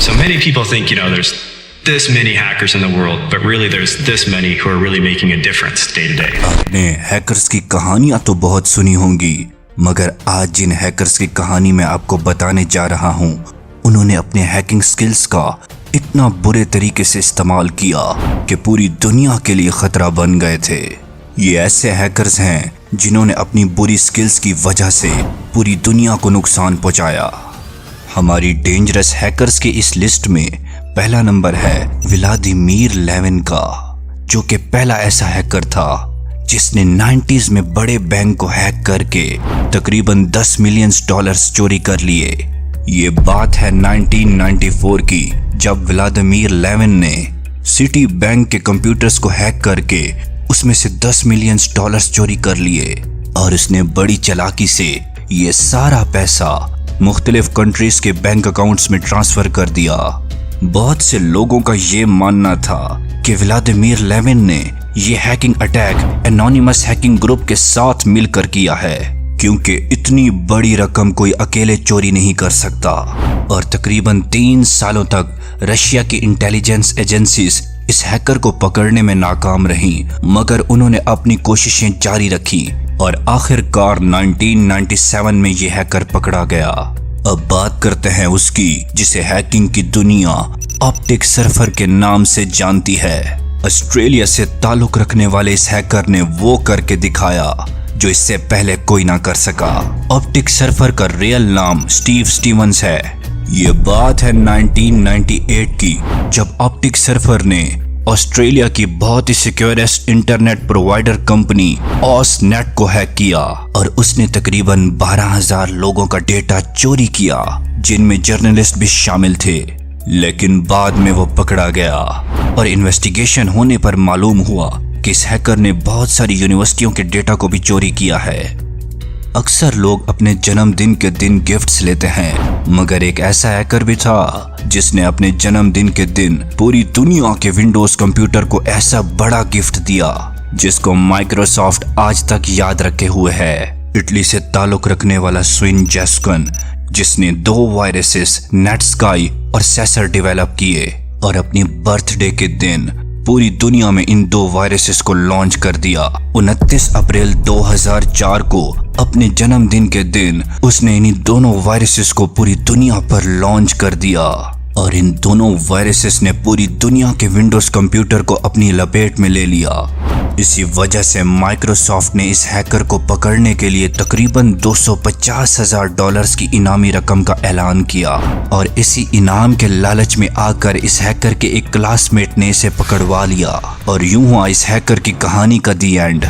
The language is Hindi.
So many people think, there's this many hackers in the world, but really there's this many who are really making a difference day to day. आपने हैकर्स की कहानियां तो बहुत सुनी होंगी, मगर आज जिन हैकर्स की कहानी मैं आपको बताने जा रहा हूं, उन्होंने अपने हैकिंग स्किल्स का इतना बुरे तरीके से इस्तेमाल किया कि पूरी दुनिया के लिए खतरा बन गए थे। ये ऐसे हैकर्स हैं जिन्होंने अपनी बुरी स्किल्स की वजह से पूरी दुनिया को नुकसान पहुंचाया। हमारी डेंजरस हैकर्स की इस लिस्ट में पहला नंबर है व्लादिमीर लेविन का, जो कि पहला ऐसा हैकर था जिसने 90s में बड़े बैंक को हैक करके तकरीबन $10 मिलियन चोरी कर लिए। ये बात है 1994 की, जब व्लादिमीर लेविन ने सिटी बैंक के कंप्यूटर्स को हैक करके उसमें से $10 मिलियन चोरी कर लिए और उसने बड़ी चालाकी से ये सारा पैसा मुख्तलिफ कंट्रीज के बैंक अकाउंट्स में ट्रांसफर कर दिया। बहुत से लोगों का ये मानना था कि व्लादिमीर लेविन ने ये hacking attack anonymous hacking group के साथ मिलकर किया है, क्योंकि इतनी बड़ी रकम कोई अकेले चोरी नहीं कर सकता। और तकरीबन 3 सालों तक रशिया की इंटेलिजेंस एजेंसीज इस हैकर को पकड़ने में नाकाम रहीं, मगर उन्होंने अपनी कोशिशें जारी रखी और आखिरकार 1997 में ये हैकर पकड़ा गया। अब बात करते हैं उसकी, जिसे हैकिंग की दुनिया ऑप्टिक सर्फर के नाम से जानती है। ऑस्ट्रेलिया से ताल्लुक रखने वाले इस हैकर ने वो करके दिखाया जो इससे पहले कोई ना कर सका। ऑप्टिक सर्फर का रियल नाम स्टीव स्टीवंस है। ये बात है 1998 की, जब ऑप्टिक सर्फर ने ऑस्ट्रेलिया की बहुत ही सिक्योरेस्ट इंटरनेट प्रोवाइडर कंपनी ऑसनेट को हैक किया और उसने तकरीबन 12,000 लोगों का डेटा चोरी किया, जिनमें जर्नलिस्ट भी शामिल थे। लेकिन बाद में वो पकड़ा गया और इन्वेस्टिगेशन होने पर मालूम हुआ कि इस हैकर ने बहुत सारी यूनिवर्सिटियों के डेटा को भी चोरी किया है। अक्सर लोग अपने जन्मदिन के दिन गिफ्ट्स लेते हैं, मगर एक ऐसा हैकर भी था जिसने अपने जन्मदिन के दिन पूरी दुनिया के विंडोज कंप्यूटर को ऐसा बड़ा गिफ्ट दिया जिसको माइक्रोसॉफ्ट आज तक याद रखे हुए है। इटली से ताल्लुक रखने वाला स्विन जैस्कन, जिसने 2 वायरसेस नेटस्काई और सेसर डेवलप किए और अपनी बर्थडे के दिन पूरी दुनिया में इन 2 वायरसेस को लॉन्च कर दिया। 29 अप्रैल 2004 को अपने जन्मदिन के दिन उसने इन्हीं दोनों वायरसेस को पूरी दुनिया पर लॉन्च कर दिया और इन दोनों वायरसेस ने पूरी दुनिया के विंडोज कंप्यूटर को अपनी लपेट में ले लिया। इसी वजह से माइक्रोसॉफ्ट ने इस हैकर को पकड़ने के लिए तकरीबन $250,000 की इनामी रकम का ऐलान किया और इसी इनाम के लालच में आकर इस हैकर के एक क्लासमेट ने इसे पकड़वा लिया और यूं हुआ इस हैकर की कहानी का दी एंड।